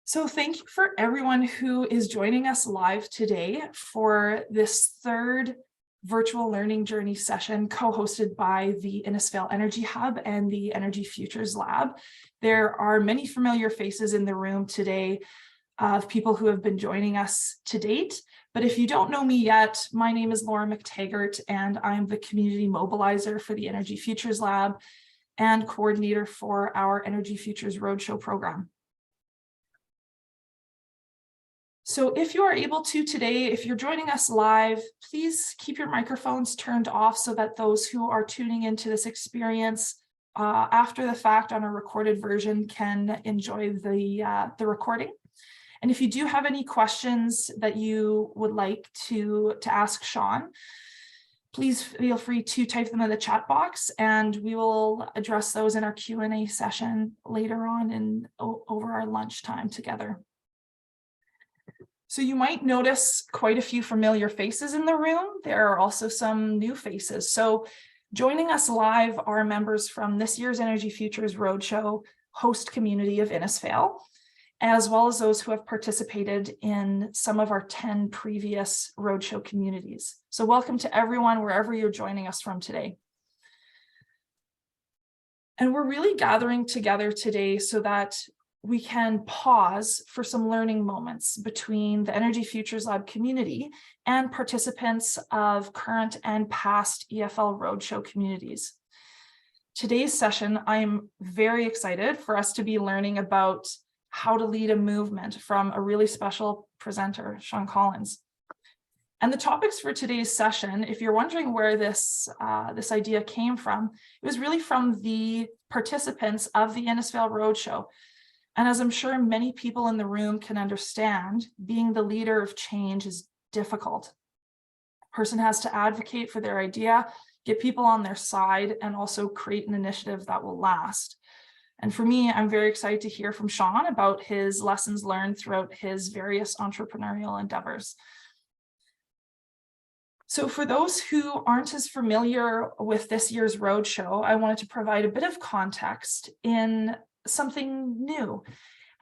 So thank you for everyone who is joining us live today for this third virtual learning journey session co-hosted by the EFL Energy Hub and the Energy Futures Lab. There are many familiar faces in the room today of people who have been joining us to date. But if you don't know me yet, my name is Laura McTaggart, and I'm the community mobilizer for the Energy Futures Lab and coordinator for our Energy Futures Roadshow program. So if you are able to today, if you're joining us live, please keep your microphones turned off so that those who are tuning into this experience after the fact on a recorded version can enjoy the recording. And if you do have any questions that you would like to ask Sean, please feel free to type them in the chat box, and we will address those in our Q&A session later on over our lunchtime together. So you might notice quite a few familiar faces in the room. There are also some new faces. So joining us live are members from this year's Energy Futures Roadshow host community of EFL, as well as those who have participated in some of our 10 previous roadshow communities. So welcome to everyone, wherever you're joining us from today. And we're really gathering together today so that we can pause for some learning moments between the Energy Futures Lab community and participants of current and past EFL Roadshow communities. Today's session, I'm very excited for us to be learning about how to lead a movement from a really special presenter, Sean Collins. And the topics for today's session, if you're wondering where this idea came from, it was really from the participants of the EFL Roadshow. And as I'm sure many people in the room can understand, being the leader of change is difficult. A person has to advocate for their idea, get people on their side, and also create an initiative that will last. And for me, I'm very excited to hear from Sean about his lessons learned throughout his various entrepreneurial endeavors. So for those who aren't as familiar with this year's roadshow, I wanted to provide a bit of context in something new.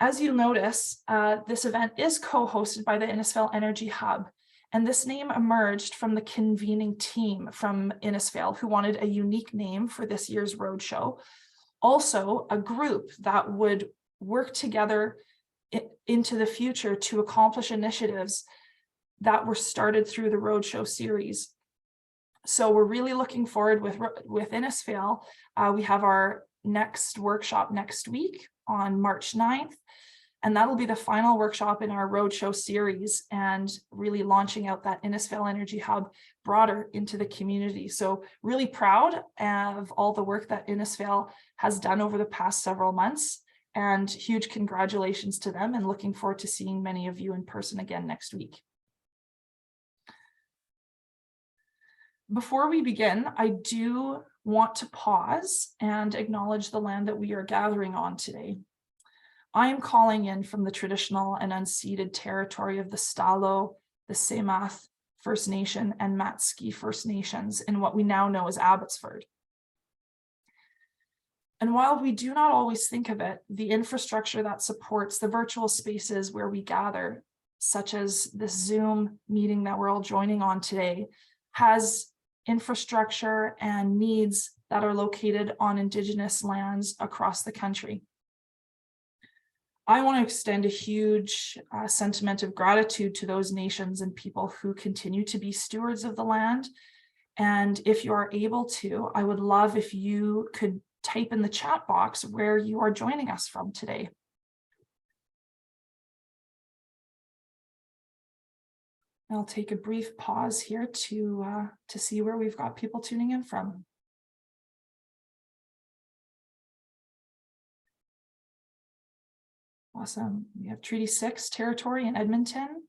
As you'll notice, this event is co-hosted by the EFL Energy Hub, and this name emerged from the convening team from EFL who wanted a unique name for this year's roadshow. Also, a group that would work together into the future to accomplish initiatives that were started through the roadshow series. So we're really looking forward with EFL. We have our next workshop next week on March 9th, and that'll be the final workshop in our roadshow series and really launching out that EFL Energy Hub broader into the community. So really proud of all the work that EFL has done over the past several months, and huge congratulations to them, and looking forward to seeing many of you in person again next week. Before we begin, I do want to pause and acknowledge the land that we are gathering on today. I am calling in from the traditional and unceded territory of the Stalo, the Semath First Nation, and Matski First Nations in what we now know as Abbotsford. And while we do not always think of it, the infrastructure that supports the virtual spaces where we gather, such as this Zoom meeting that we're all joining on today, has infrastructure and needs that are located on Indigenous lands across the country. I want to extend a huge sentiment of gratitude to those nations and people who continue to be stewards of the land. And if you are able to, I would love if you could type in the chat box where you are joining us from today. I'll take a brief pause here to see where we've got people tuning in from. Awesome. We have Treaty 6 territory in Edmonton,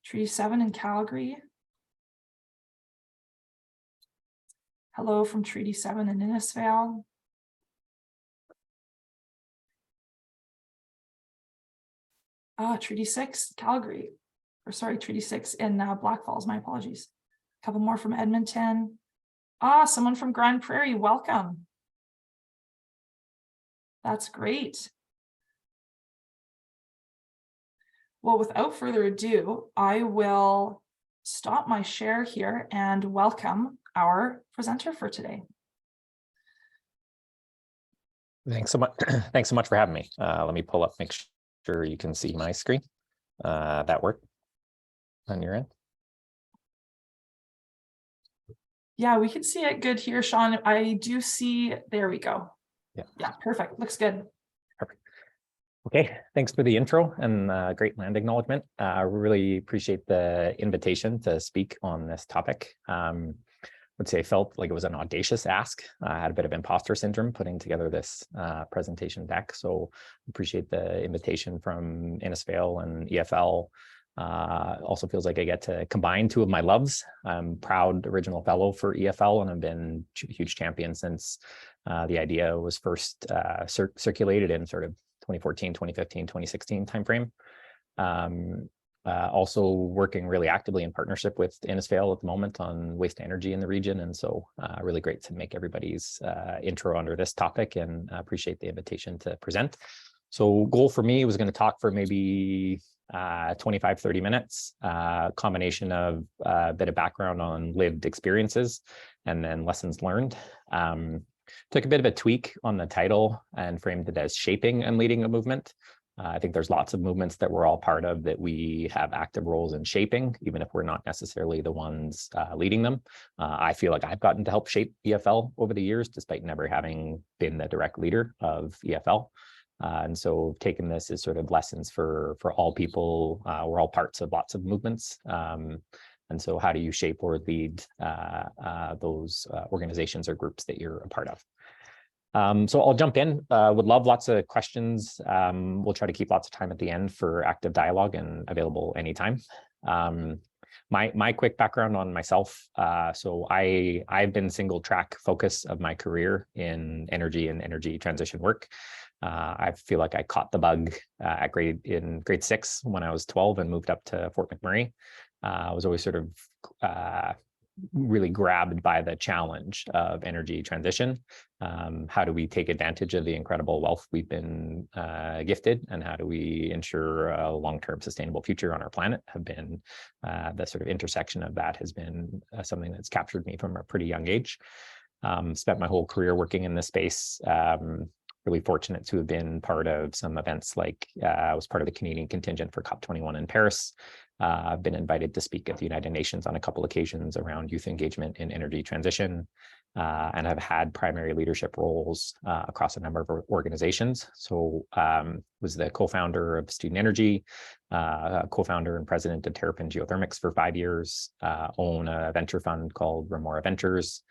Treaty 7 in Calgary. Hello from Treaty 7 in EFL. Treaty 6, Calgary. Or sorry, Treaty 6 in Black Falls, my apologies. A couple more from Edmonton. Someone from Grand Prairie, welcome. That's great. Well, without further ado, I will stop my share here and welcome our presenter for today. Thanks so much. Thanks so much for having me. Let me pull up, make sure you can see my screen. That work on your end? Yeah, we can see it good here, Sean. I do see, there we go. Yeah, perfect. Looks good. Perfect. Okay, thanks for the intro and great land acknowledgement. I really appreciate the invitation to speak on this topic. Would say felt like it was an audacious ask. I had a bit of imposter syndrome putting together this presentation deck, so appreciate the invitation from Innisfail and EFL. Also feels like I get to combine two of my loves. I'm proud original fellow for EFL and I've been a huge champion since the idea was first circulated in sort of 2014, 2015, 2016 timeframe. Also working really actively in partnership with Innisfail at the moment on waste energy in the region. And so really great to make everybody's intro under this topic, and appreciate the invitation to present. So goal for me was going to talk for maybe 25, 30 minutes, combination of a bit of background on lived experiences and then lessons learned. Took a bit of a tweak on the title and framed it as shaping and leading a movement. I think there's lots of movements that we're all part of that we have active roles in shaping, even if we're not necessarily the ones leading them. I feel like I've gotten to help shape EFL over the years, despite never having been the direct leader of EFL. And so taking this as sort of lessons for all people. We're all parts of lots of movements. And so how do you shape or lead those organizations or groups that you're a part of? So I'll jump in. Would love lots of questions. We'll try to keep lots of time at the end for active dialogue and available anytime. My quick background on myself. So I've been single track focus of my career in energy and energy transition work. I feel like I caught the bug in grade 6 when I was 12 and moved up to Fort McMurray. I was always sort of really grabbed by the challenge of energy transition. How do we take advantage of the incredible wealth we've been gifted, and how do we ensure a long-term sustainable future on our planet? Have been the sort of intersection of that has been something that's captured me from a pretty young age. Spent my whole career working in this space. Really fortunate to have been part of some events like I was part of the Canadian contingent for COP21 in Paris. I've been invited to speak at the United Nations on a couple occasions around youth engagement in energy transition, and have had primary leadership roles across a number of organizations. So was the co-founder of Student Energy, co-founder and president of Terrapin Geothermics for 5 years, own a venture fund called Remora Ventures.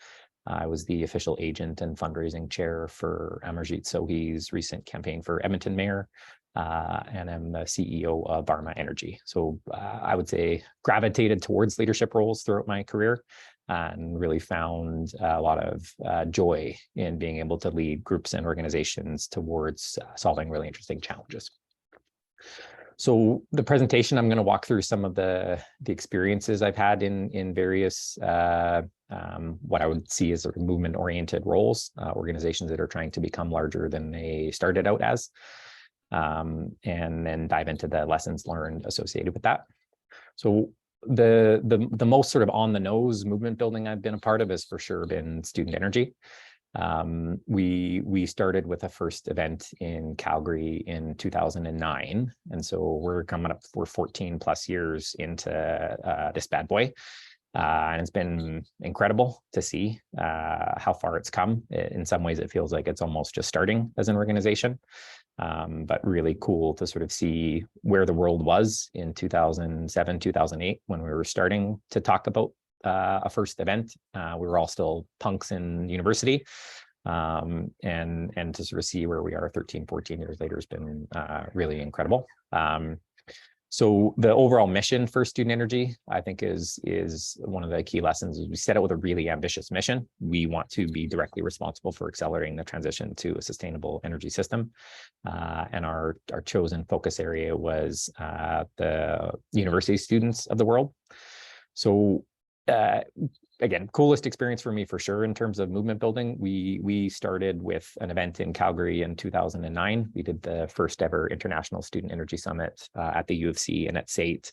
I was the official agent and fundraising chair for Amarjit Sohi's recent campaign for Edmonton mayor, and I'm the CEO of Varme Energy. So I would say gravitated towards leadership roles throughout my career, and really found a lot of joy in being able to lead groups and organizations towards solving really interesting challenges. So the presentation, I'm going to walk through some of the experiences I've had in various what I would see as sort of movement-oriented roles, organizations that are trying to become larger than they started out as, and then dive into the lessons learned associated with that. So the most sort of on the nose movement building I've been a part of has for sure been Student Energy. We started with a first event in Calgary in 2009, and so we're coming up for 14 plus years into this bad boy, and it's been incredible to see how far it's come. In some ways it feels like it's almost just starting as an organization, but really cool to sort of see where the world was in 2007, 2008 when we were starting to talk about a first event. We were all still punks in university, and to sort of see where we are 13, 14 years later has been really incredible. So the overall mission for Student Energy, I think, is one of the key lessons. Is we set out with a really ambitious mission. We want to be directly responsible for accelerating the transition to a sustainable energy system, and our chosen focus area was the university students of the world. So again, coolest experience for me for sure in terms of movement building. We started with an event in Calgary in 2009. We did the first ever International Student Energy Summit at the U of C and at SAIT.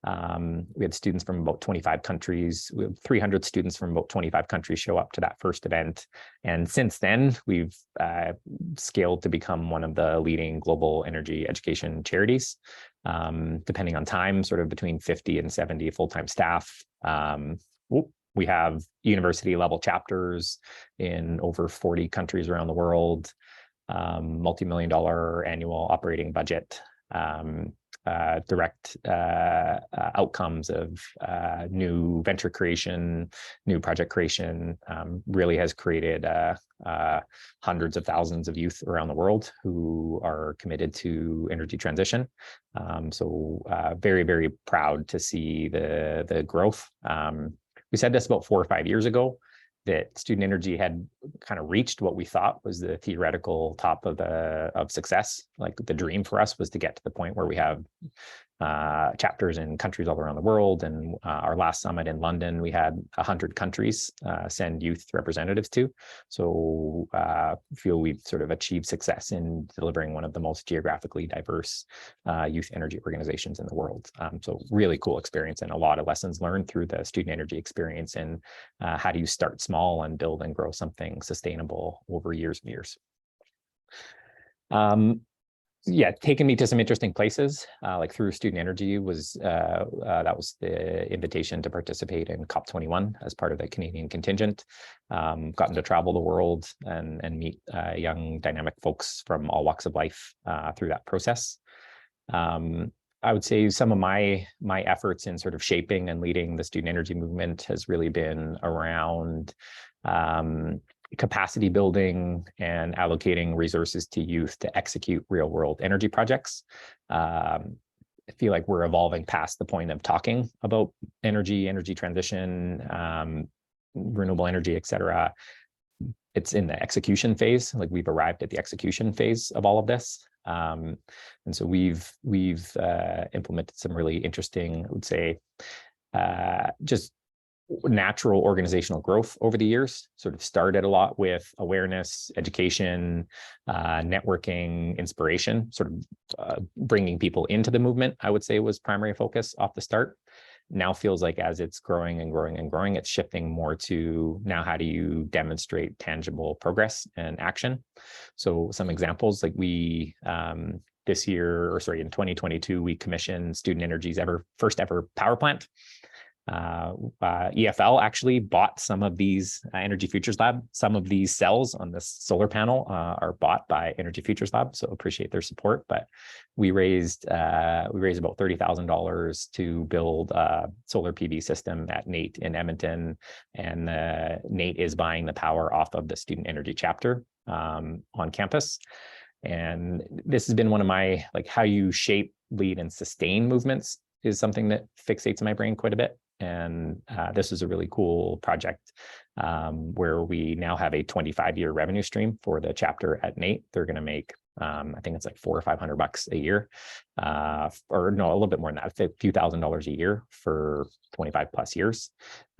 We had students from about 25 countries. We had 300 students from about 25 countries show up to that first event. And since then, we've scaled to become one of the leading global energy education charities, depending on time, sort of between 50 and 70 full-time staff. We have university level chapters in over 40 countries around the world, multi-million-dollar annual operating budget, direct outcomes of new venture creation, new project creation, really has created hundreds of thousands of youth around the world who are committed to energy transition. So very, very proud to see the growth. We said this about 4 or 5 years ago, that student energy had kind of reached what we thought was the theoretical top of success. Like the dream for us was to get to the point where we have chapters in countries all around the world. And our last summit in London, we had 100 countries send youth representatives to. So feel we've sort of achieved success in delivering one of the most geographically diverse youth energy organizations in the world. So really cool experience and a lot of lessons learned through the student energy experience, and how do you start small and build and grow something sustainable over years and years. Yeah, taken me to some interesting places, like through student energy was, that was the invitation to participate in COP21 as part of the Canadian contingent. Gotten to travel the world and meet young dynamic folks from all walks of life through that process. I would say some of my efforts in sort of shaping and leading the student energy movement has really been around capacity building and allocating resources to youth to execute real world energy projects. I feel like we're evolving past the point of talking about energy transition, renewable energy, et cetera. It's in the execution phase. Like we've arrived at the execution phase of all of this. And so we've implemented some really interesting, I would say, just natural organizational growth over the years. Sort of started a lot with awareness, education, networking, inspiration, sort of bringing people into the movement, I would say was primary focus off the start. Now feels like as it's growing and growing and growing, it's shifting more to now how do you demonstrate tangible progress and action. So some examples, like we, this year, or sorry, in 2022, we commissioned Student Energy's first ever power plant. EFL actually bought some of these Energy Futures Lab. Some of these cells on this solar panel are bought by Energy Futures Lab, so appreciate their support. But we raised about $30,000 to build a solar PV system at NAIT in Edmonton, and NAIT is buying the power off of the Student Energy chapter on campus. And this has been one of my, like, how you shape, lead, and sustain movements is something that fixates in my brain quite a bit. And this is a really cool project where we now have a 25-year revenue stream for the chapter at NAIT. They're going to make, I think it's like $400 or $500 a year, or no, a little bit more than that, a few $1,000s a year for 25 plus years.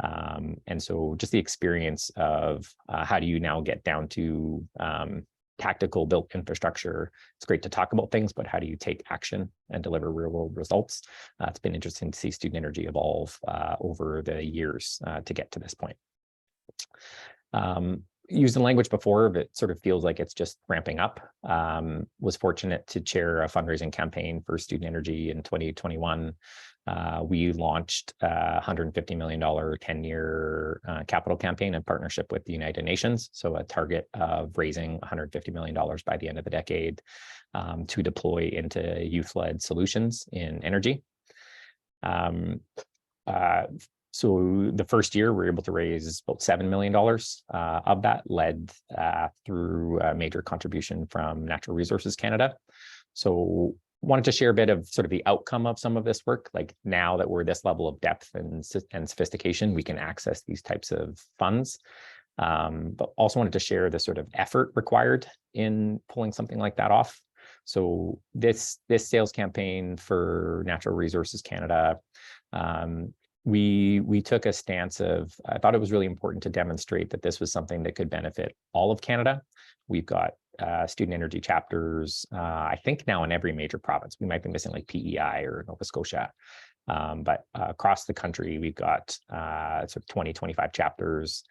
And so just the experience of how do you now get down to tactical built infrastructure. It's great to talk about things, but how do you take action and deliver real world results? It's been interesting to see student energy evolve over the years to get to this point. Used the language before, but it sort of feels like it's just ramping up. Was fortunate to chair a fundraising campaign for student energy in 2021. We launched a $150 million 10-year capital campaign in partnership with the United Nations. So a target of raising $150 million by the end of the decade to deploy into youth-led solutions in energy. So the first year, we were able to raise about $7 million of that, led through a major contribution from Natural Resources Canada. So wanted to share a bit of sort of the outcome of some of this work. Like now that we're this level of depth and sophistication, we can access these types of funds. But also wanted to share the sort of effort required in pulling something like that off. So this sales campaign for Natural Resources Canada, we took a stance of, I thought it was really important to demonstrate that this was something that could benefit all of Canada. We've got student energy chapters, I think now in every major province. We might be missing like PEI or Nova Scotia. But across the country, we've got sort of 20, 25 chapters.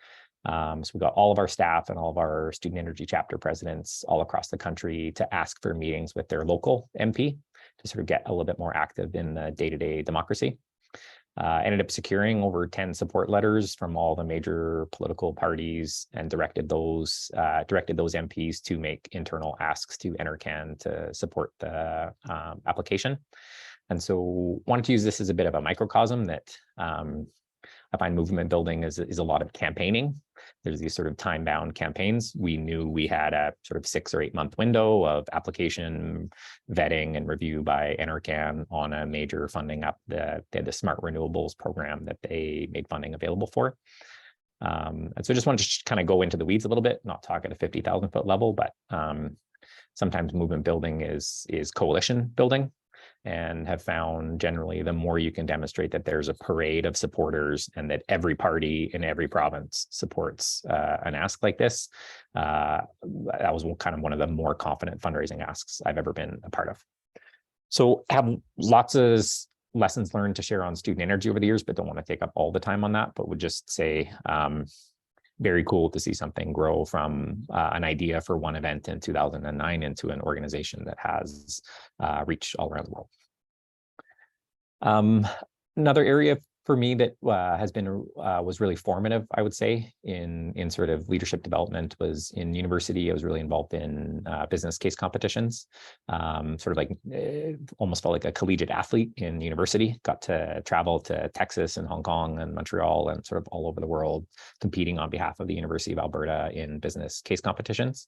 So we've got all of our staff and all of our student energy chapter presidents all across the country to ask for meetings with their local MP to sort of get a little bit more active in the day-to-day democracy. Ended up securing over 10 support letters from all the major political parties and directed those MPs to make internal asks to NRCan to support the application. And so wanted to use this as a bit of a microcosm that I find movement building is a lot of campaigning. There's these sort of time-bound campaigns. We knew we had a sort of 6 or 8 month window of application, vetting, and review by NRCan on a major funding up. They had the Smart Renewables program that they made funding available for. And so I just wanted to kind of go into the weeds a little bit, not talk at a 50,000 foot level, but sometimes movement building is coalition building. And have found generally the more you can demonstrate that there's a parade of supporters and that every party in every province supports an ask like this, that was kind of one of the more confident fundraising asks I've ever been a part of. So have lots of lessons learned to share on student energy over the years, but don't want to take up all the time on that, but would just say very cool to see something grow from an idea for one event in 2009 into an organization that has reach all around the world. Another area for me that was really formative, I would say, in sort of leadership development was in university. I was really involved in business case competitions, sort of like almost felt like a collegiate athlete in university. Got to travel to Texas and Hong Kong and Montreal and sort of all over the world, competing on behalf of the University of Alberta in business case competitions.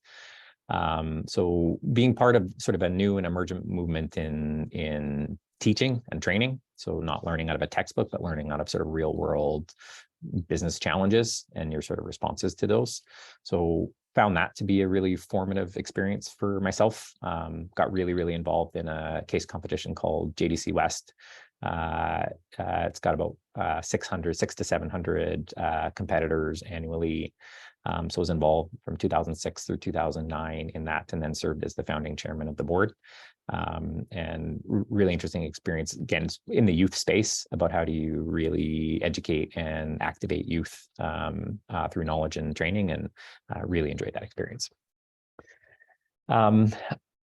So being part of sort of a new and emergent movement in teaching and training, so not learning out of a textbook, but learning out of sort of real world business challenges and your sort of responses to those. So found that to be a really formative experience for myself. Got really involved in a case competition called JDC West. It's got about 600 to 700 competitors annually. So I was involved from 2006 through 2009 in that, and then served as the founding chairman of the board. And really interesting experience, again, in the youth space about how do you really educate and activate youth through knowledge and training, and really enjoyed that experience.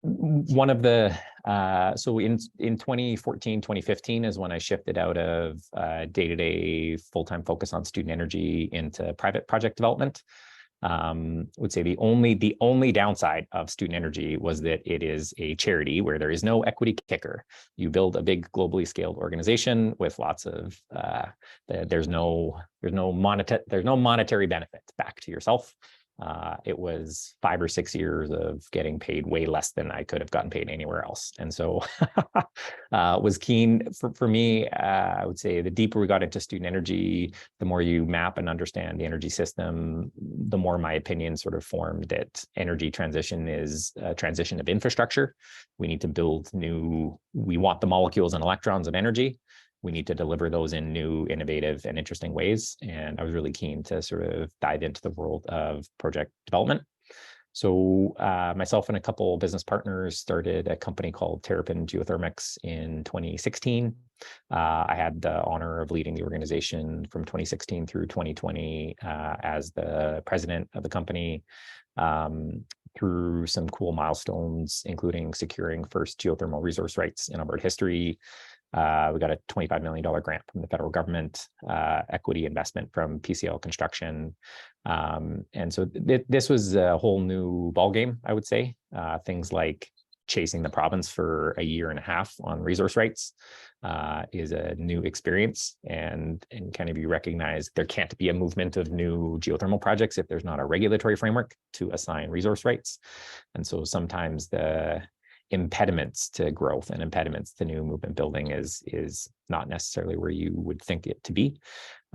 One of the, so in 2014, 2015 is when I shifted out of day-to-day full-time focus on student energy into private project development. Would say the only downside of student energy was that it is a charity where there is no equity kicker. You build a big globally scaled organization with lots of, there's no monetary benefit back to yourself. It was 5 or 6 years of getting paid way less than I could have gotten paid anywhere else. And so was keen for me, I would say the deeper we got into student energy, the more you map and understand the energy system, the more my opinion sort of formed that energy transition is a transition of infrastructure. We need to build we want the molecules and electrons of energy. We need to deliver those in new, innovative, and interesting ways. And I was really keen to sort of dive into the world of project development. So myself and a couple business partners started a company called Terrapin Geothermics in 2016. I had the honor of leading the organization from 2016 through 2020 as the president of the company. Through some cool milestones, including securing first geothermal resource rights in Alberta history. We got a $25 million grant from the federal government, equity investment from PCL Construction. And so this was a whole new ballgame, I would say. Things like chasing the province for a year and a half on resource rights is a new experience. And kind of you recognize there can't be a movement of new geothermal projects if there's not a regulatory framework to assign resource rights. And so sometimes the impediments to growth and impediments to new movement building is not necessarily where you would think it to be.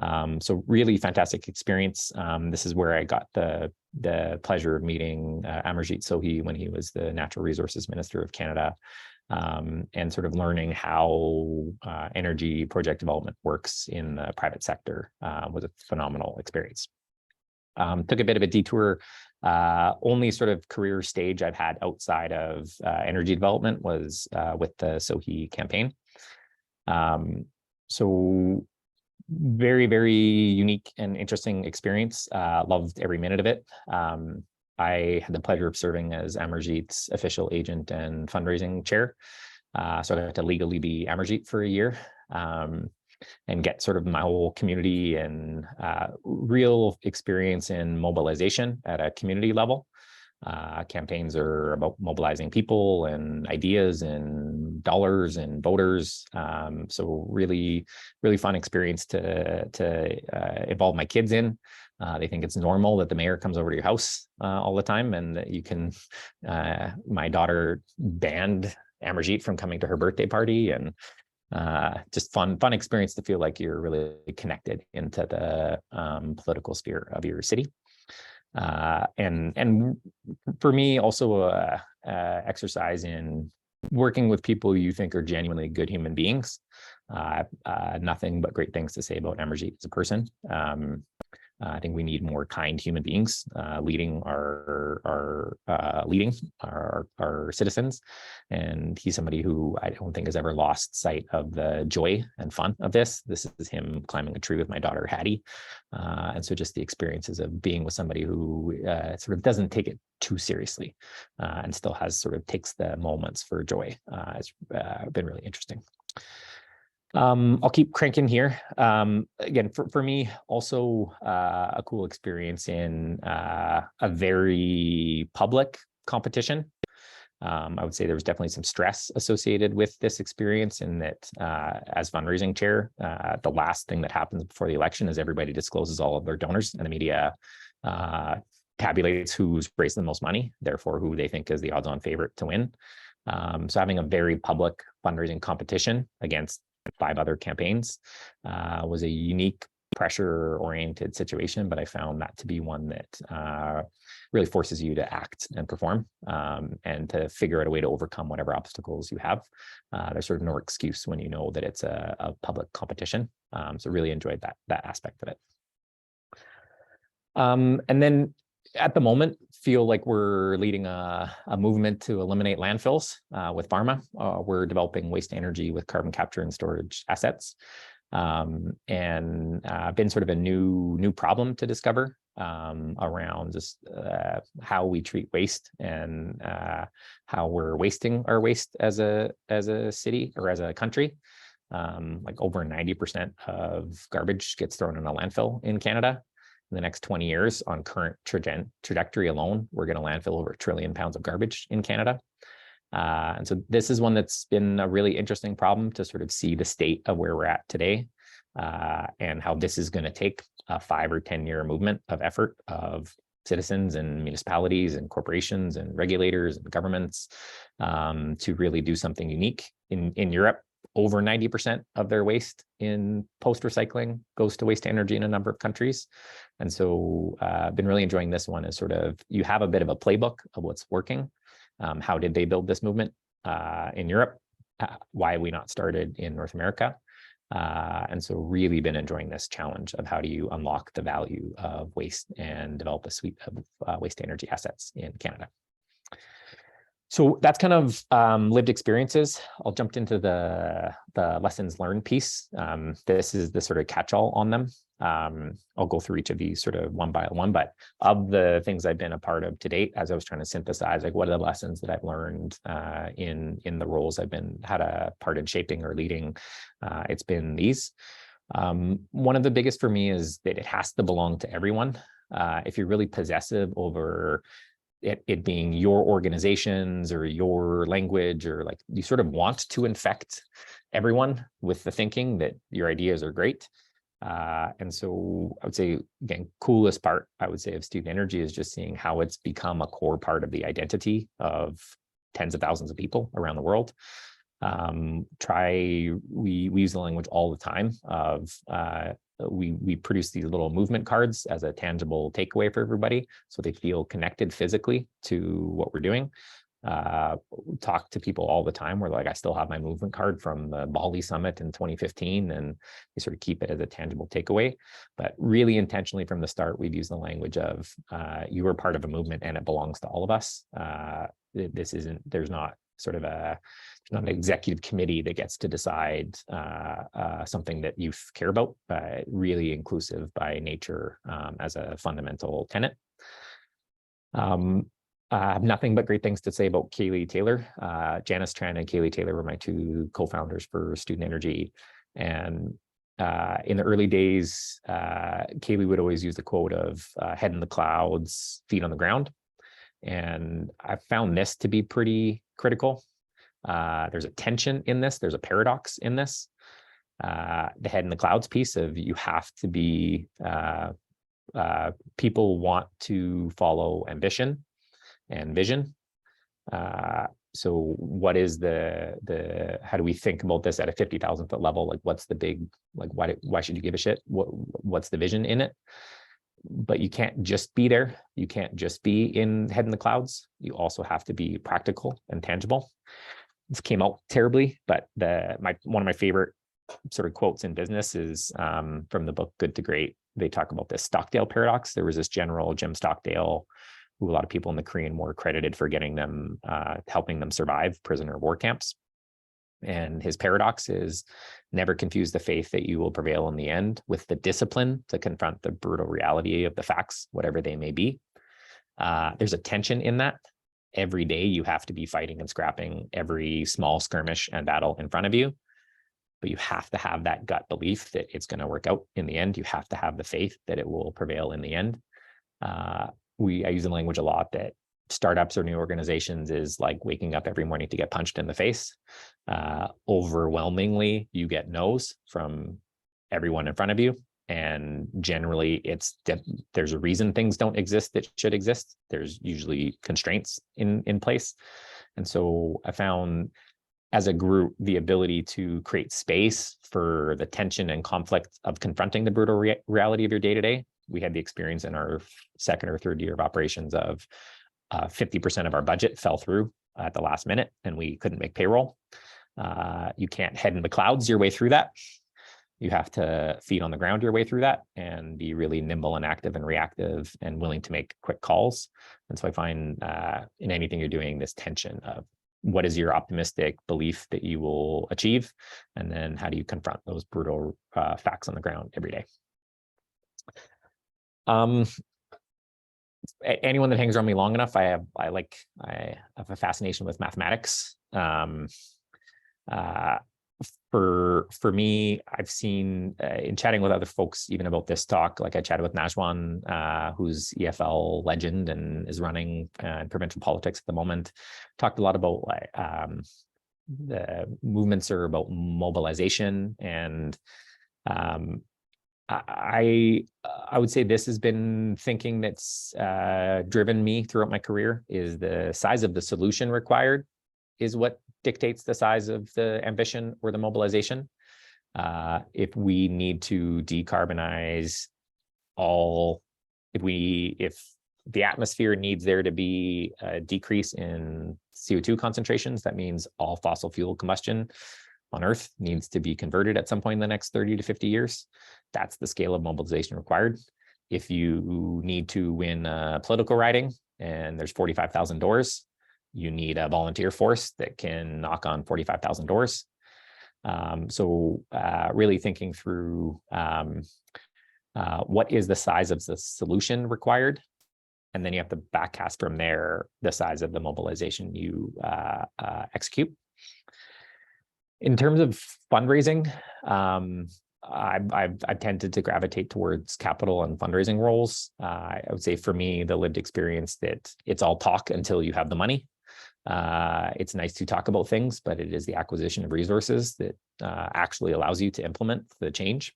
So really fantastic experience. This is where I got the pleasure of meeting Amarjeet Sohi when he was the Natural Resources Minister of Canada, and sort of learning how energy project development works in the private sector was a phenomenal experience. Took a bit of a detour. Only sort of career stage I've had outside of energy development was with the Sohi campaign. So very, very unique and interesting experience. Loved every minute of it. I had the pleasure of serving as Amarjeet's official agent and fundraising chair. So I got to legally be Amarjeet for a year. And get sort of my whole community and real experience in mobilization at a community level. Campaigns are about mobilizing people and ideas and dollars and voters. So really, really fun experience to involve my kids in. They think it's normal that the mayor comes over to your house all the time, and that you can. My daughter banned Amarjeet from coming to her birthday party, and just fun experience to feel like you're really connected into the political sphere of your city. And for me, also exercise in working with people you think are genuinely good human beings. Nothing but great things to say about Amarjeet as a person. I think we need more kind human beings leading our citizens, and he's somebody who I don't think has ever lost sight of the joy and fun of this. This is him climbing a tree with my daughter Hattie, and so just the experiences of being with somebody who sort of doesn't take it too seriously and still has sort of takes the moments for joy. It's been really interesting. I'll keep cranking here. Again, for me, also a cool experience in a very public competition. I would say there was definitely some stress associated with this experience in that as fundraising chair, the last thing that happens before the election is everybody discloses all of their donors, and the media tabulates who's raised the most money, therefore who they think is the odds-on favorite to win. So having a very public fundraising competition against 5 other campaigns was a unique pressure-oriented situation, but I found that to be one that really forces you to act and perform and to figure out a way to overcome whatever obstacles you have. There's sort of no excuse when you know that it's a public competition. So really enjoyed that aspect of it. And then at the moment, feel like we're leading a movement to eliminate landfills with Varme. We're developing waste energy with carbon capture and storage assets. And been sort of a new problem to discover around just how we treat waste and how we're wasting our waste as a city or as a country. Like over 90% of garbage gets thrown in a landfill in Canada. In the next 20 years, on current trajectory alone, we're going to landfill over 1 trillion pounds of garbage in Canada. And so this is one that's been a really interesting problem to sort of see the state of where we're at today and how this is going to take a 5 or 10-year movement of effort of citizens and municipalities and corporations and regulators and governments to really do something unique. In Europe, over 90% of their waste in post-recycling goes to waste energy in a number of countries. And so I've been really enjoying this one as sort of, you have a bit of a playbook of what's working. How did they build this movement in Europe? Why have we not started in North America? And so really been enjoying this challenge of how do you unlock the value of waste and develop a suite of waste energy assets in Canada. So that's kind of lived experiences. I'll jump into the lessons learned piece. This is the sort of catch-all on them. I'll go through each of these sort of one by one, but of the things I've been a part of to date, as I was trying to synthesize, like what are the lessons that I've learned in the roles I've had a part in shaping or leading, it's been these. One of the biggest for me is that it has to belong to everyone. If you're really possessive over it being your organizations or your language, or like you sort of want to infect everyone with the thinking that your ideas are great. And so I would say, again, coolest part, I would say, of student energy is just seeing how it's become a core part of the identity of tens of thousands of people around the world. We use the language all the time of we produce these little movement cards as a tangible takeaway for everybody, so they feel connected physically to what we're doing. Talk to people all the time. We're like, I still have my movement card from the Bali Summit in 2015, and we sort of keep it as a tangible takeaway. But really intentionally from the start, we've used the language of you are part of a movement and it belongs to all of us. There's not sort of not an executive committee that gets to decide something that you care about, but really inclusive by nature as a fundamental tenet. I have nothing but great things to say about Kaylee Taylor. Janice Tran and Kaylee Taylor were my two co-founders for Student Energy. And in the early days, Kaylee would always use the quote of head in the clouds, feet on the ground. And I found this to be pretty critical. There's a tension in this. There's a paradox in this. The head in the clouds piece of you have to be, people want to follow ambition and vision. So what is how do we think about this at a 50,000 foot level? Like what's the big, like why should you give a shit? What's the vision in it? But you can't just be there. You can't just be in head in the clouds. You also have to be practical and tangible. This came out terribly, but one of my favorite sort of quotes in business is from the book Good to Great. They talk about this Stockdale paradox. There was this general, Jim Stockdale, who a lot of people in the Korean War credited for getting them, helping them survive prisoner of war camps. And his paradox is never confuse the faith that you will prevail in the end with the discipline to confront the brutal reality of the facts, whatever they may be. There's a tension in that. Every day you have to be fighting and scrapping every small skirmish and battle in front of you. But you have to have that gut belief that it's going to work out in the end. You have to have the faith that it will prevail in the end. I use the language a lot that startups or new organizations is like waking up every morning to get punched in the face. Overwhelmingly, you get no's from everyone in front of you. And generally, there's a reason things don't exist that should exist. There's usually constraints in place. And so I found as a group, the ability to create space for the tension and conflict of confronting the brutal reality of your day-to-day. We had the experience in our second or third year of operations of 50% of our budget fell through at the last minute and we couldn't make payroll. You can't head in the clouds your way through that. You have to feet on the ground your way through that and be really nimble and active and reactive and willing to make quick calls. And so I find in anything you're doing, this tension of what is your optimistic belief that you will achieve? And then how do you confront those brutal facts on the ground every day? Anyone that hangs around me long enough, I have a fascination with mathematics. For me, I've seen in chatting with other folks, even about this talk, like I chatted with Najwan, who's EFL legend and is running in provincial politics at the moment, talked a lot about the movements are about mobilization. And I would say this has been thinking that's driven me throughout my career is the size of the solution required is what dictates the size of the ambition or the mobilization. If we need to decarbonize if the atmosphere needs there to be a decrease in CO2 concentrations, that means all fossil fuel combustion on Earth needs to be converted at some point in the next 30 to 50 years. That's the scale of mobilization required. If you need to win a political riding and there's 45,000 doors, you need a volunteer force that can knock on 45,000 doors. So really thinking through what is the size of the solution required? And then you have to backcast from there the size of the mobilization you execute. In terms of fundraising, I've tended to gravitate towards capital and fundraising roles. I would say for me, the lived experience that it's all talk until you have the money. It's nice to talk about things, but it is the acquisition of resources that actually allows you to implement the change.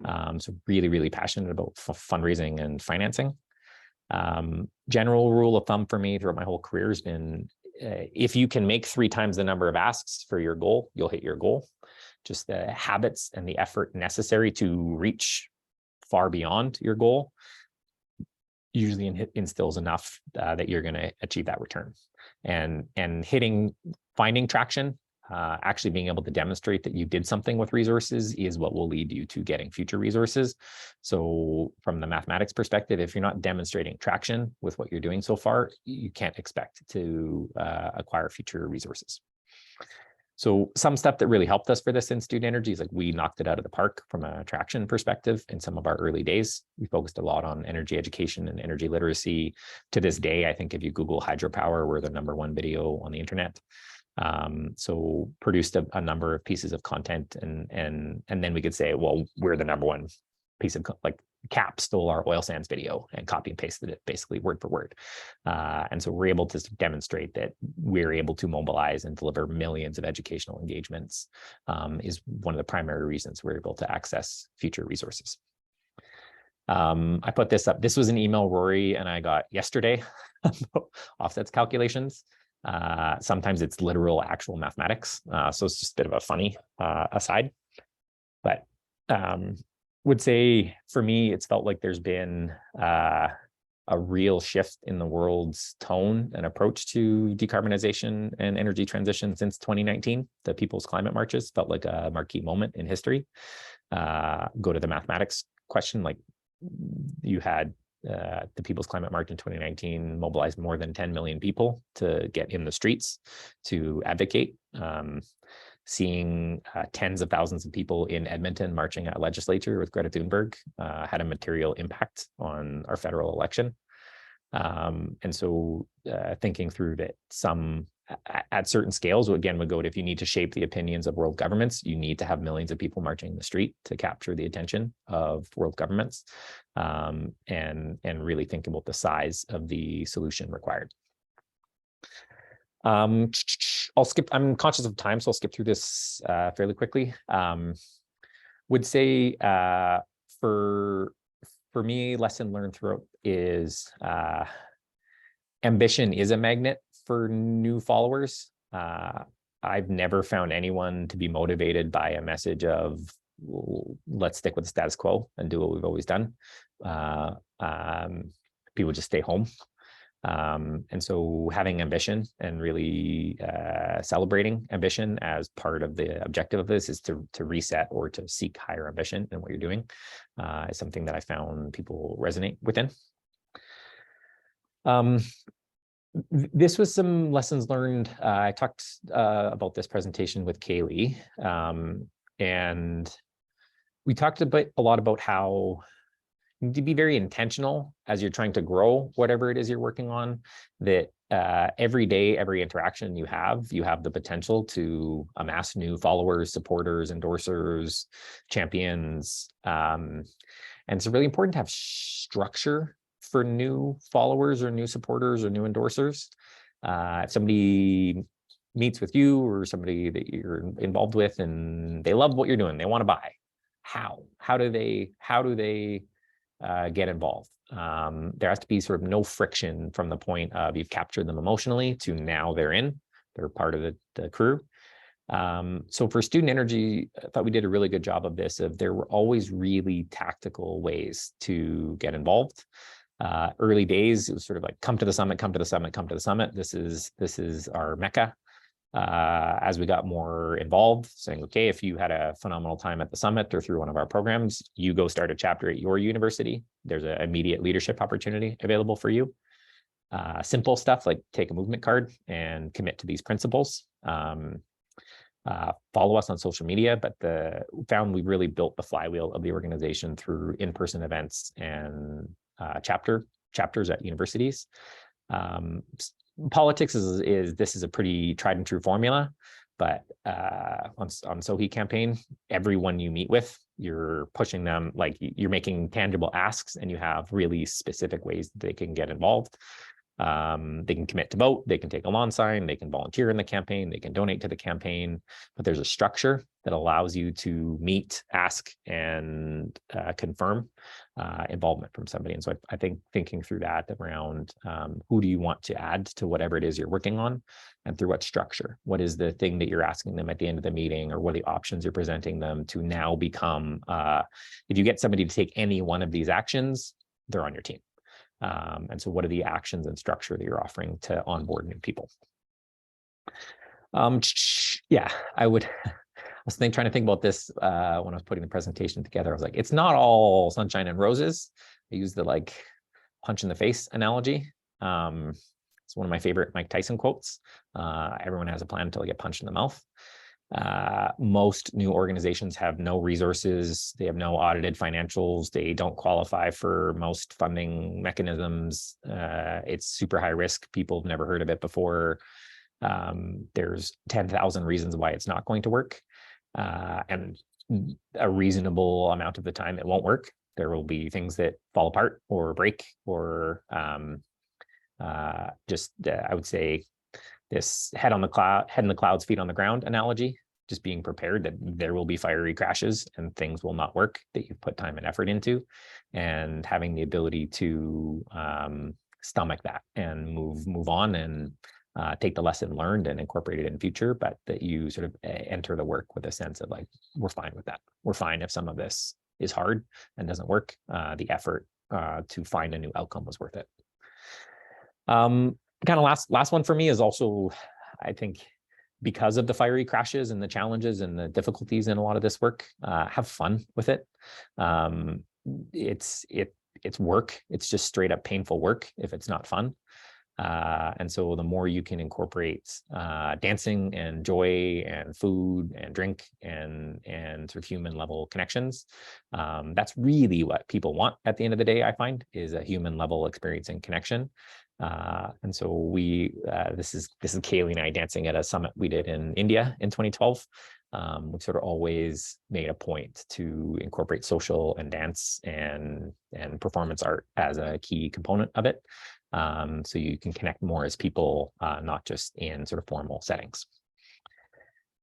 So really, really passionate about fundraising and financing. General rule of thumb for me throughout my whole career has been, if you can make 3 times the number of asks for your goal, you'll hit your goal. just the habits and the effort necessary to reach far beyond your goal usually instills enough that you're going to achieve that return. And finding traction, actually being able to demonstrate that you did something with resources is what will lead you to getting future resources. So from the mathematics perspective, if you're not demonstrating traction with what you're doing so far, you can't expect to acquire future resources. So some stuff that really helped us for this in student energy is like we knocked it out of the park from a traction perspective in some of our early days. We focused a lot on energy education and energy literacy. To this day, I think if you Google hydropower, we're the #1 video on the internet. So produced a number of pieces of content, and then we could say, well, we're the #1 piece of, like, CAP stole our oil sands video and copy and pasted it basically word for word. And so we're able to demonstrate that we're able to mobilize and deliver millions of educational engagements, is one of the primary reasons we're able to access future resources. I put this up. This was an email Rory and I got yesterday about offsets calculations. Sometimes it's literal actual mathematics. So it's just a bit of a funny aside. But would say for me, it's felt like there's been a real shift in the world's tone and approach to decarbonization and energy transition since 2019. The People's Climate Marches felt like a marquee moment in history. Go to the mathematics question, like you had the People's Climate March in 2019 mobilized more than 10 million people to get in the streets to advocate. Seeing tens of thousands of people in Edmonton marching at legislature with Greta Thunberg had a material impact on our federal election. And so thinking through that at certain scales, again, would go to, if you need to shape the opinions of world governments, you need to have millions of people marching in the street to capture the attention of world governments, and really think about the size of the solution required. I'll skip, I'm conscious of time, so I'll skip through this fairly quickly. Would say for me, lesson learned throughout is ambition is a magnet for new followers. I've never found anyone to be motivated by a message of, let's stick with the status quo and do what we've always done. People just stay home. And so having ambition and really celebrating ambition as part of the objective of this is to reset or to seek higher ambition in what you're doing, is something that I found people resonate within. This was some lessons learned. I talked about this presentation with Kaylee, and we talked a lot about how you need to be very intentional as you're trying to grow whatever it is you're working on, that every day, every interaction you have the potential to amass new followers, supporters, endorsers, champions. And it's really important to have structure for new followers or new supporters or new endorsers. If somebody meets with you or somebody that you're involved with and they love what you're doing, they want to buy, how do they get involved? There has to be sort of no friction from the point of you've captured them emotionally to now they're part of the crew. So for student energy, I thought we did a really good job of this. There were always really tactical ways to get involved. Early days, it was sort of like, come to the summit, come to the summit, come to the summit. This is our Mecca. As we got more involved, saying, okay, if you had a phenomenal time at the summit or through one of our programs, you go start a chapter at your university. There's an immediate leadership opportunity available for you. Simple stuff like take a movement card and commit to these principles. Follow us on social media, but found we really built the flywheel of the organization through in-person events and chapters at universities. Politics is a pretty tried and true formula, but on Sohi campaign, everyone you meet with, you're pushing them, like you're making tangible asks and you have really specific ways that they can get involved. They can commit to vote, they can take a lawn sign, they can volunteer in the campaign, they can donate to the campaign, but there's a structure that allows you to meet, ask, and confirm involvement from somebody. And so I think thinking through that around who do you want to add to whatever it is you're working on, and through what structure, what is the thing that you're asking them at the end of the meeting, or what are the options you're presenting them to now become, if you get somebody to take any one of these actions, they're on your team. And so what are the actions and structure that you're offering to onboard new people? Yeah, I was trying to think about this when I was putting the presentation together. I was like, it's not all sunshine and roses. I use the like punch in the face analogy. It's one of my favorite Mike Tyson quotes. Everyone has a plan until they get punched in the mouth. Most new organizations have no resources. They have no audited financials. They don't qualify for most funding mechanisms. It's super high risk. People have never heard of it before. There's 10,000 reasons why it's not going to work. And a reasonable amount of the time it won't work. There will be things that fall apart or break, or I would say this head in the clouds, feet on the ground analogy, just being prepared that there will be fiery crashes and things will not work that you've put time and effort into, and having the ability to stomach that and move on and take the lesson learned and incorporate it in future, but that you sort of enter the work with a sense of like, we're fine with that. We're fine if some of this is hard and doesn't work. The effort to find a new outcome was worth it. Kind of last one for me is also, I think, because of the fiery crashes and the challenges and the difficulties in a lot of this work, have fun with it. It's work. It's just straight up painful work if it's not fun. And so the more you can incorporate dancing and joy and food and drink and sort of human level connections, that's really what people want at the end of the day, I find, is a human level experience and connection. And so this is Kaylee and I dancing at a summit we did in India in 2012. We've sort of always made a point to incorporate social and dance and performance art as a key component of it. So you can connect more as people, not just in sort of formal settings.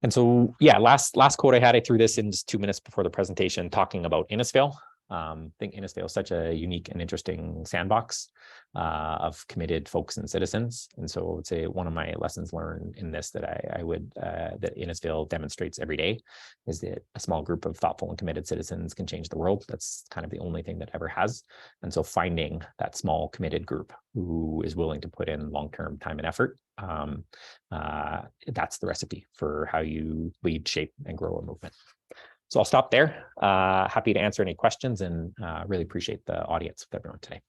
And so, yeah, last quote I had, I threw this in just 2 minutes before the presentation, talking about Innisfail. I think Innisfail is such a unique and interesting sandbox of committed folks and citizens. And so I would say one of my lessons learned in this that that Innisfail demonstrates every day is that a small group of thoughtful and committed citizens can change the world. That's kind of the only thing that ever has. And so finding that small committed group who is willing to put in long-term time and effort, that's the recipe for how you lead, shape, and grow a movement. So I'll stop there. Happy to answer any questions, and really appreciate the audience with everyone today.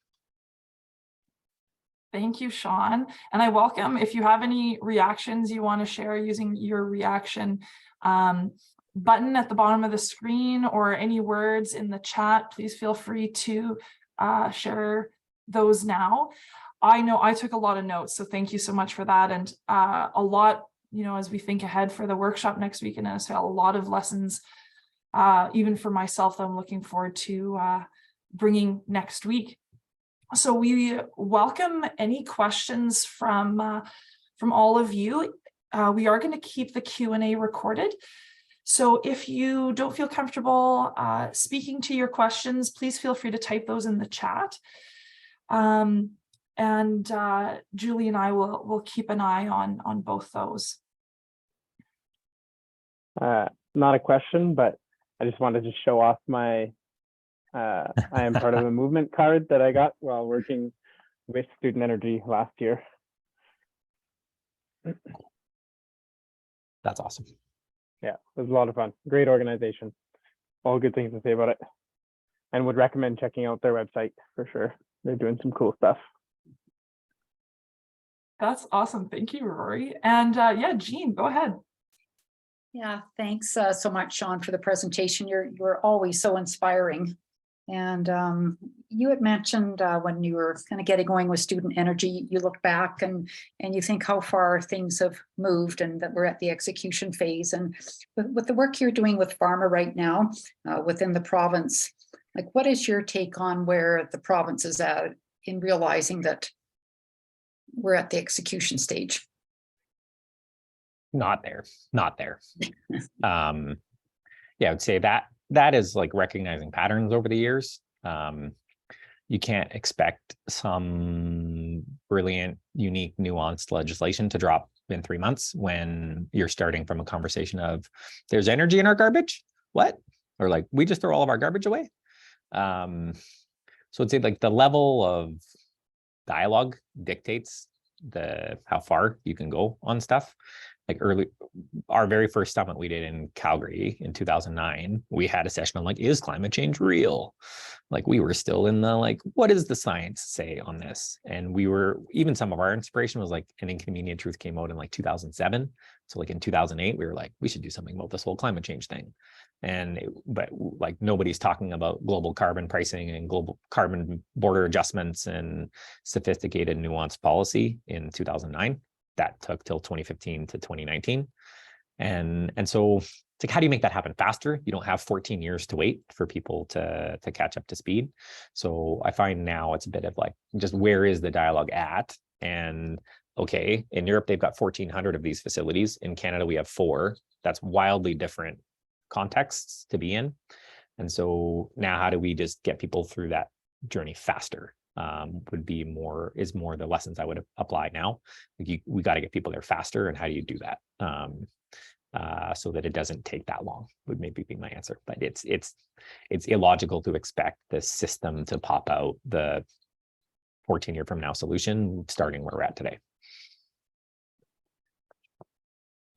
Thank you, Sean. And I welcome, if you have any reactions you want to share using your reaction button at the bottom of the screen, or any words in the chat, please feel free to share those now. I know I took a lot of notes, so thank you so much for that. And a lot, as we think ahead for the workshop next week in Innisfail, a lot of lessons, even for myself, that I'm looking forward to bringing next week. So we welcome any questions from all of you. We are going to keep the Q&A recorded. So if you don't feel comfortable speaking to your questions, please feel free to type those in the chat. And Julie and I will keep an eye on both those. Not a question, but I just wanted to show off my I am part of a movement card that I got while working with Student Energy last year. That's awesome. Yeah, it was a lot of fun. Great organization. All good things to say about it. And would recommend checking out their website for sure. They're doing some cool stuff. That's awesome. Thank you, Rory. And yeah, Jean, go ahead. Yeah, thanks so much, Sean, for the presentation. You're always so inspiring. And you had mentioned when you were kind of getting going with Student Energy, you look back and you think how far things have moved, and that we're at the execution phase. And with the work you're doing with Varme right now within the province, like, what is your take on where the province is at in realizing that we're at the execution stage. Not there. Yeah, I would say that is like recognizing patterns over the years. You can't expect some brilliant, unique, nuanced legislation to drop in 3 months when you're starting from a conversation of there's energy in our garbage. What? Or like, we just throw all of our garbage away. So I'd say like the level of dialogue dictates how far you can go on stuff. Like our very first summit we did in Calgary in 2009, we had a session on like, is climate change real? Like we were still in the like, what does the science say on this? And even some of our inspiration was like An Inconvenient Truth came out in like 2007. So like in 2008, we were like, we should do something about this whole climate change thing. But like nobody's talking about global carbon pricing and global carbon border adjustments and sophisticated nuanced policy in 2009. That took till 2015 to 2019. And so it's like, how do you make that happen faster? You don't have 14 years to wait for people to catch up to speed. So I find now it's a bit of like, just where is the dialogue at? And okay, in Europe, they've got 1,400 of these facilities. In Canada, we have 4. That's wildly different contexts to be in. And so now how do we just get people through that journey faster? Is more the lessons I would apply now. Like we got to get people there faster, and how do you do that so that it doesn't take that long? Would maybe be my answer. But it's illogical to expect the system to pop out the 14-year from now solution starting where we're at today.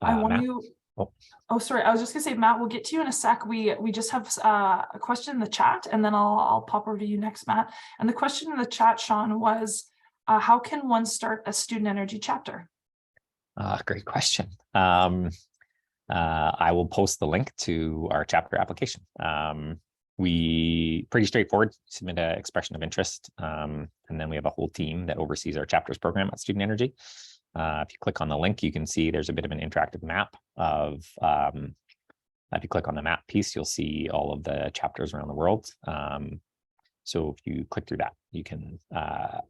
I want Matt? you. Oh, sorry. I was just gonna say, Matt, we'll get to you in a sec. We just have a question in the chat, and then I'll pop over to you next, Matt. And the question in the chat, Sean, was how can one start a student energy chapter? Great question. I will post the link to our chapter application. Pretty straightforward, submit an expression of interest, and then we have a whole team that oversees our chapters program at Student Energy. If you click on the link, you can see there's a bit of an interactive map of, if you click on the map piece, you'll see all of the chapters around the world. So if you click through that, you can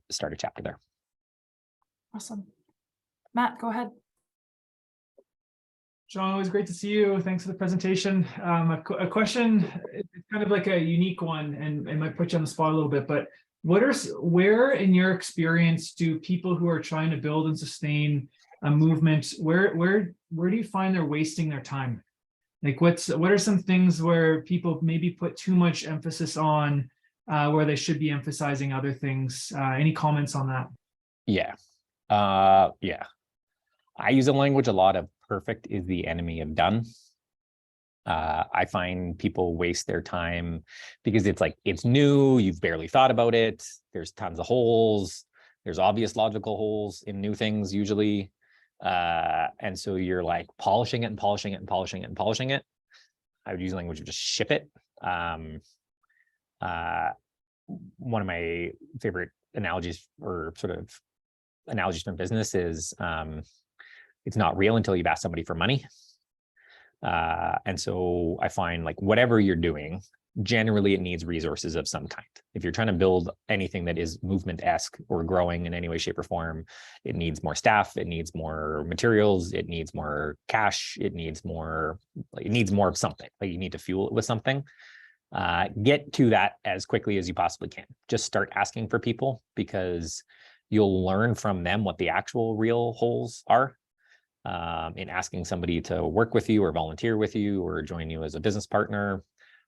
start a chapter there. Awesome. Matt, go ahead. Sean, always great to see you. Thanks for the presentation. A question, it's kind of like a unique one, and it might put you on the spot a little bit, but where in your experience do people who are trying to build and sustain a movement, where do you find they're wasting their time? Like what are some things where people maybe put too much emphasis on where they should be emphasizing other things? Any comments on that? Yeah. I use a language a lot of perfect is the enemy of done. I find people waste their time because it's like, it's new, you've barely thought about it. There's tons of holes. There's obvious logical holes in new things usually. And so you're like polishing it and polishing it and polishing it and polishing it. I would use language of just ship it. One of my favorite analogies or sort of analogies from business is it's not real until you've asked somebody for money. And so I find like whatever you're doing, generally it needs resources of some kind. If you're trying to build anything that is movement-esque or growing in any way, shape, or form, it needs more staff, it needs more materials, it needs more cash, it needs more of something. Like you need to fuel it with something. Get to that as quickly as you possibly can. Just start asking for people, because you'll learn from them what the actual real holes are. In asking somebody to work with you or volunteer with you or join you as a business partner,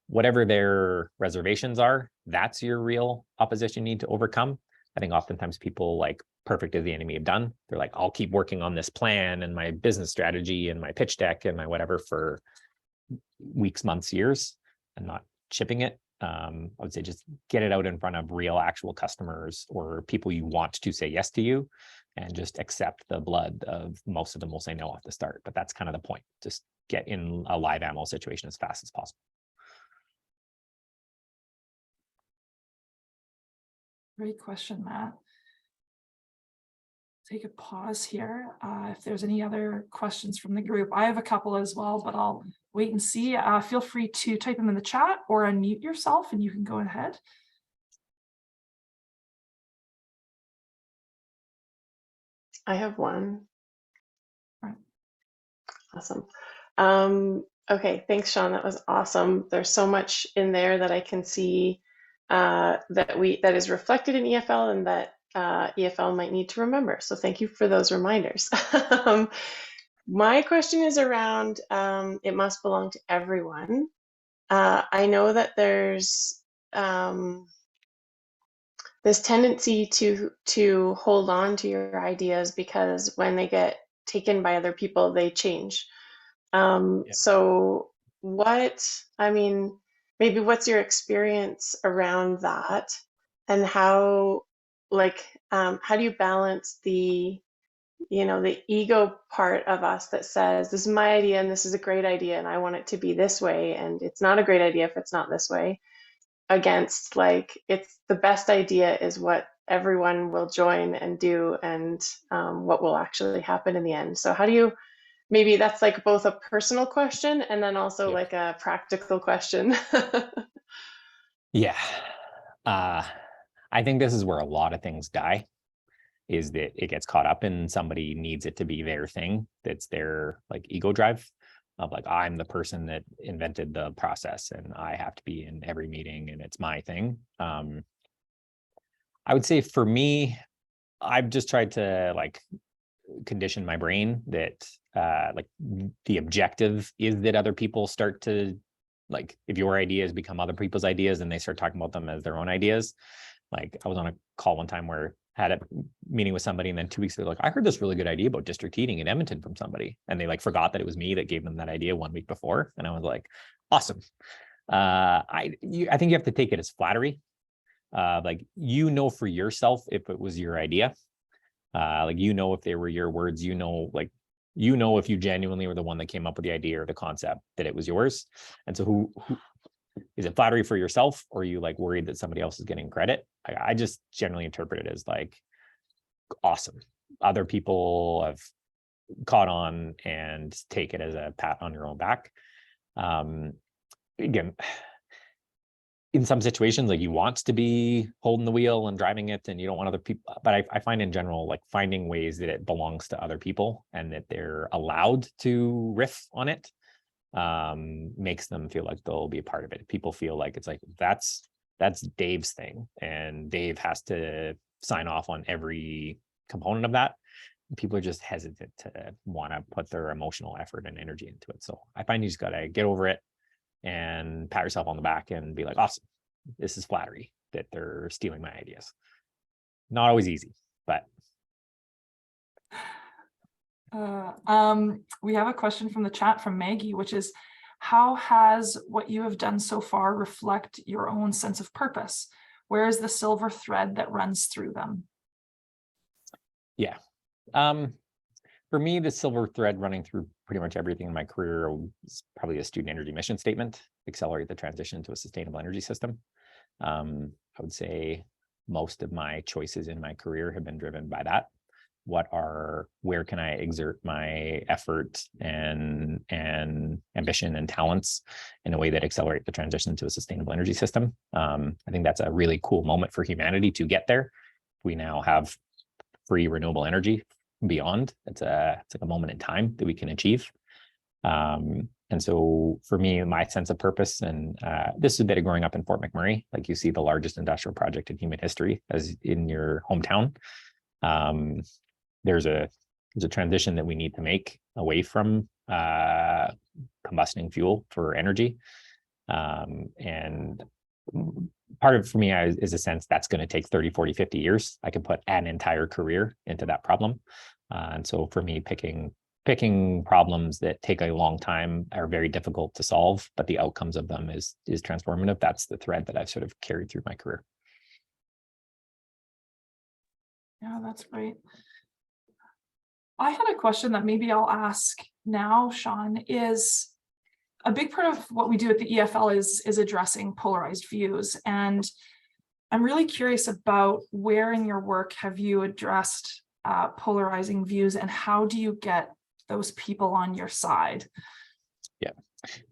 whatever their reservations are, that's your real opposition you need to overcome. I think oftentimes people like perfect is the enemy of done. They're like, I'll keep working on this plan and my business strategy and my pitch deck and my whatever for weeks, months, years, and not shipping it. I would say just get it out in front of real actual customers or people you want to say yes to you, and just accept the blood of most of them will say no off the start. But that's kind of the point. Just get in a live ammo situation as fast as possible. Great question, Matt. Take a pause here. If there's any other questions from the group, I have a couple as well, but I'll wait and see. Feel free to type them in the chat or unmute yourself and you can go ahead. I have one. Right. Awesome. Okay, thanks, Sean. That was awesome. There's so much in there that I can see that is reflected in EFL and that EFL might need to remember. So thank you for those reminders. My question is around it must belong to everyone. I know that there's this tendency to hold on to your ideas because when they get taken by other people, they change. So maybe what's your experience around that, and how do you balance the ego part of us that says, this is my idea and this is a great idea and I want it to be this way, and it's not a great idea if it's not this way, against it's the best idea is what everyone will join and do, and what will actually happen in the end. So how do you, maybe that's both a personal question and then also a practical question. Yeah. I think this is where a lot of things die, is that it gets caught up in somebody needs it to be their thing. That's their ego drive of I'm the person that invented the process and I have to be in every meeting and it's my thing. I would say for me, I've just tried to condition my brain that the objective is that other people start to if your ideas become other people's ideas and they start talking about them as their own ideas. I was on a call one time where I had a meeting with somebody, and then 2 weeks ago, I heard this really good idea about district heating in Edmonton from somebody, and they forgot that it was me that gave them that idea 1 week before, and I was awesome. I think you have to take it as flattery. For yourself if it was your idea, if they were your words, if you genuinely were the one that came up with the idea or the concept, that it was yours. And so who is it flattery for yourself, or are you worried that somebody else is getting credit? I just generally interpret it as awesome. Other people have caught on and take it as a pat on your own back. Again, in some situations, you want to be holding the wheel and driving it, and you don't want other people. But I find in general, finding ways that it belongs to other people and that they're allowed to riff on it, makes them feel like they'll be a part of it. People feel it's that's Dave's thing, and Dave has to sign off on every component of that. People are just hesitant to want to put their emotional effort and energy into it. So I find you just got to get over it and pat yourself on the back and be awesome, this is flattery that they're stealing my ideas. Not always easy, but. We have a question from the chat from Maggie, which is, how has what you have done so far reflect your own sense of purpose? Where is the silver thread that runs through them? Yeah. For me, the silver thread running through pretty much everything in my career is probably a student energy mission statement: accelerate the transition to a sustainable energy system. I would say most of my choices in my career have been driven by that. Where can I exert my effort and ambition and talents in a way that accelerate the transition to a sustainable energy system? I think that's a really cool moment for humanity to get there. We now have free renewable energy beyond. It's a moment in time that we can achieve. And so for me, my sense of purpose, and this is a bit of growing up in Fort McMurray, you see the largest industrial project in human history as in your hometown. There's a transition that we need to make away from combusting fuel for energy. And part of it for me is a sense that's going to take 30, 40, 50 years. I can put an entire career into that problem. And so for me, picking problems that take a long time are very difficult to solve, but the outcomes of them is transformative. That's the thread that I've sort of carried through my career. Yeah, that's great. I had a question that maybe I'll ask now, Sean, is a big part of what we do at the EFL is addressing polarized views. And I'm really curious about where in your work have you addressed polarizing views, and how do you get those people on your side?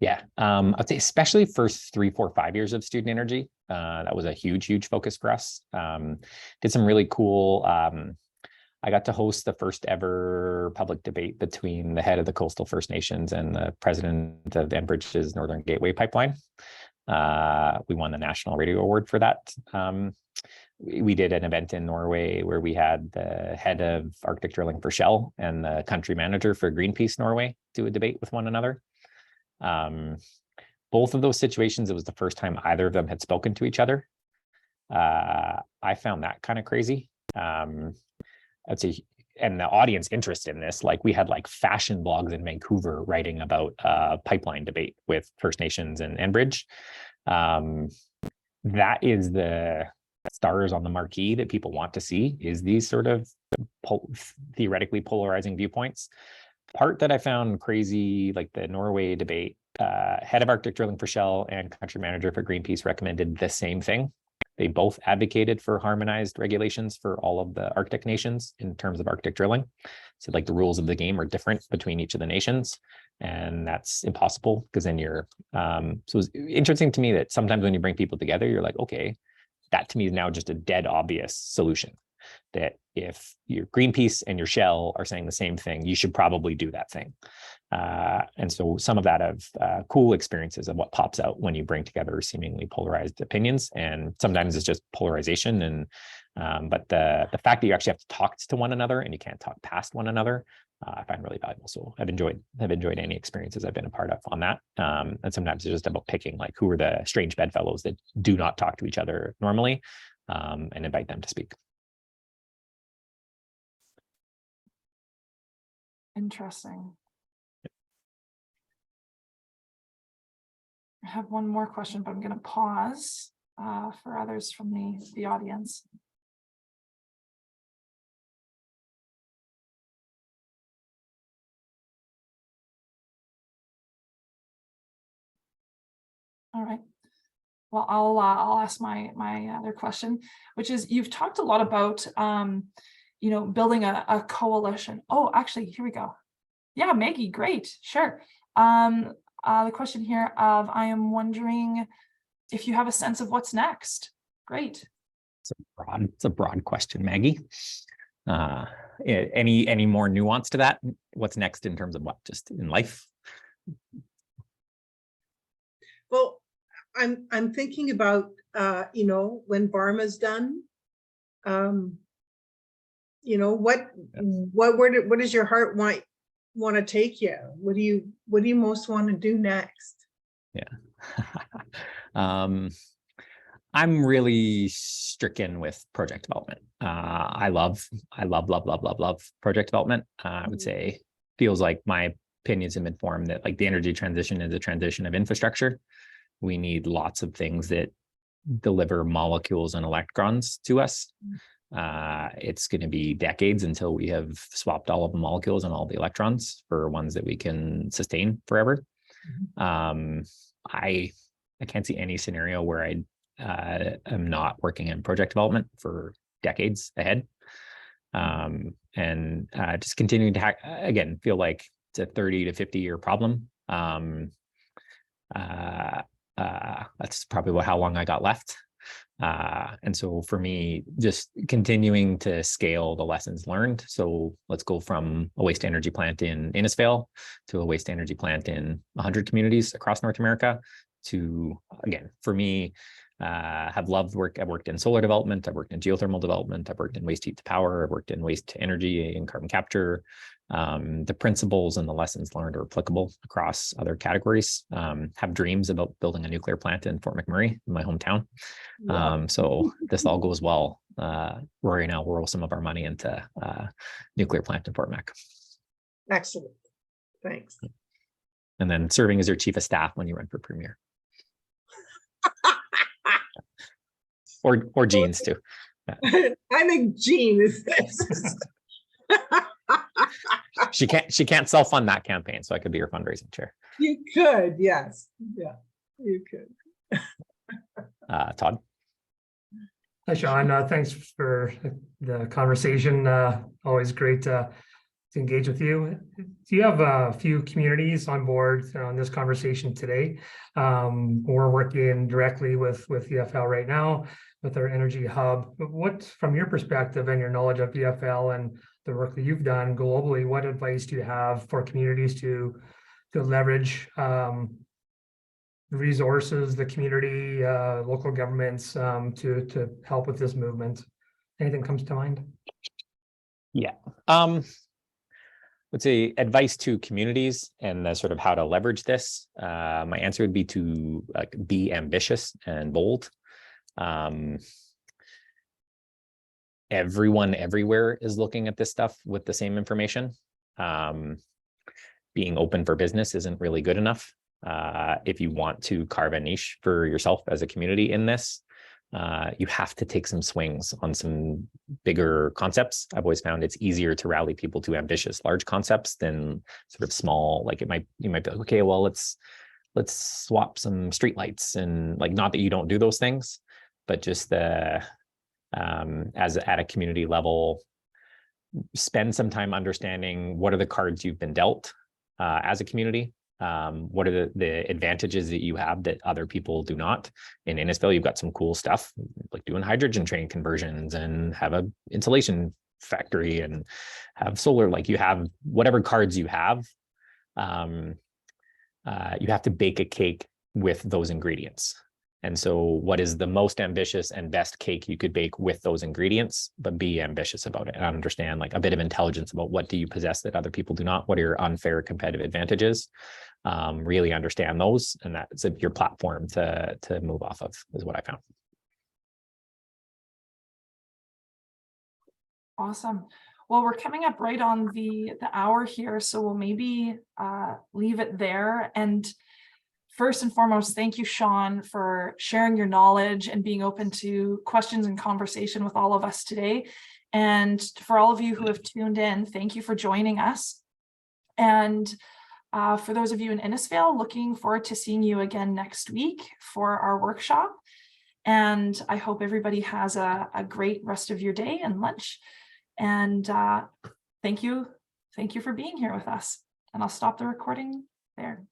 Yeah. I'd say especially first 3, 4, 5 years of student energy, that was a huge focus for us. Did some really cool I got to host the first ever public debate between the head of the Coastal First Nations and the president of Enbridge's Northern Gateway Pipeline. We won the National Radio Award for that. We did an event in Norway where we had the head of Arctic drilling for Shell and the country manager for Greenpeace Norway do a debate with one another. Both of those situations, it was the first time either of them had spoken to each other. I found that kind of crazy. I'd say, and the audience interest in this, like we had like fashion blogs in Vancouver writing about pipeline debate with First Nations and Enbridge. That is the stars on the marquee that people want to see, is these sort of theoretically polarizing viewpoints. Part that I found crazy, like the Norway debate, head of Arctic drilling for Shell and country manager for Greenpeace recommended the same thing. They both advocated for harmonized regulations for all of the Arctic nations in terms of Arctic drilling. So like the rules of the game are different between each of the nations, and that's impossible because then you're, so it's interesting to me that sometimes when you bring people together, you're like, okay, that to me is now just a dead obvious solution. That if your Greenpeace and your Shell are saying the same thing, you should probably do that thing. And so some of that of cool experiences of what pops out when you bring together seemingly polarized opinions, and sometimes it's just polarization. And but the fact that you actually have to talk to one another and you can't talk past one another, I find really valuable. So I've enjoyed any experiences I've been a part of on that. And sometimes it's just about picking like who are the strange bedfellows that do not talk to each other normally, and invite them to speak. Interesting. I have one more question, but I'm going to pause for others from the audience. All right. Well, I'll ask my other question, which is, you've talked a lot about building a coalition. Oh, actually, here we go. Yeah, Maggie, great, sure. The question here of, I am wondering if you have a sense of what's next. Great. It's a broad question, Maggie. Any more nuance to that? What's next in terms of what, just in life? Well, I'm thinking about when Varme's done, where does your heart want to take you? What do you most want to do next? Yeah. I'm really stricken with project development. I love project development. I would say feels like my opinions have been formed that like the energy transition is a transition of infrastructure. We need lots of things that deliver molecules and electrons to us. It's going to be decades until we have swapped all of the molecules and all the electrons for ones that we can sustain forever. I can't see any scenario where I am not working in project development for decades ahead. And just continuing to again, feel like it's a 30 to 50 year problem. That's probably how long I got left. And so for me, just continuing to scale the lessons learned. So let's go from a waste energy plant in Innisfail to a waste energy plant in 100 communities across North America to, again, for me, have loved work. I've worked in solar development. I've worked in geothermal development. I've worked in waste heat to power. I've worked in waste to energy and carbon capture. The principles and the lessons learned are applicable across other categories. Have dreams about building a nuclear plant in Fort McMurray, in my hometown. Yeah. So this all goes well. Rory and I will roll some of our money into nuclear plant in Fort Mac. Excellent. Thanks. And then serving as your chief of staff when you run for premier. Or Jean's too. I think Jean is this. She can't self-fund that campaign, so I could be her fundraising chair. You could, yes. Yeah, you could. Todd. Hi, Sean. Thanks for the conversation. Always great to engage with you. Do you have a few communities on board on this conversation today? We're working directly with EFL right now with our energy hub. But what, from your perspective and your knowledge of EFL and the work that you've done globally, what advice do you have for communities to leverage resources, the community, local governments to help with this movement? Anything comes to mind? Yeah. Would say advice to communities and the sort of how to leverage this. My answer would be to be ambitious and bold. Everyone everywhere is looking at this stuff with the same information. Being open for business isn't really good enough. If you want to carve a niche for yourself as a community in this, you have to take some swings on some bigger concepts. I've always found it's easier to rally people to ambitious, large concepts than sort of small. Like you might be like, okay, well, let's swap some streetlights, and like, not that you don't do those things, but just as at a community level, spend some time understanding what are the cards you've been dealt as a community. What are the advantages that you have that other people do not? In Innisfail, you've got some cool stuff like doing hydrogen train conversions and have a insulation factory and have solar. Like, you have whatever cards you have to bake a cake with those ingredients. And so what is the most ambitious and best cake you could bake with those ingredients, but be ambitious about it and understand like a bit of intelligence about what do you possess that other people do not? What are your unfair competitive advantages? Really understand those, and that's your platform to move off of, is what I found. Awesome. Well, we're coming up right on the hour here, so we'll maybe leave it there. And first and foremost, thank you, Sean, for sharing your knowledge and being open to questions and conversation with all of us today. And for all of you who have tuned in, thank you for joining us. And for those of you in Innisfail, looking forward to seeing you again next week for our workshop. And I hope everybody has a great rest of your day and lunch. And thank you for being here with us. And I'll stop the recording there.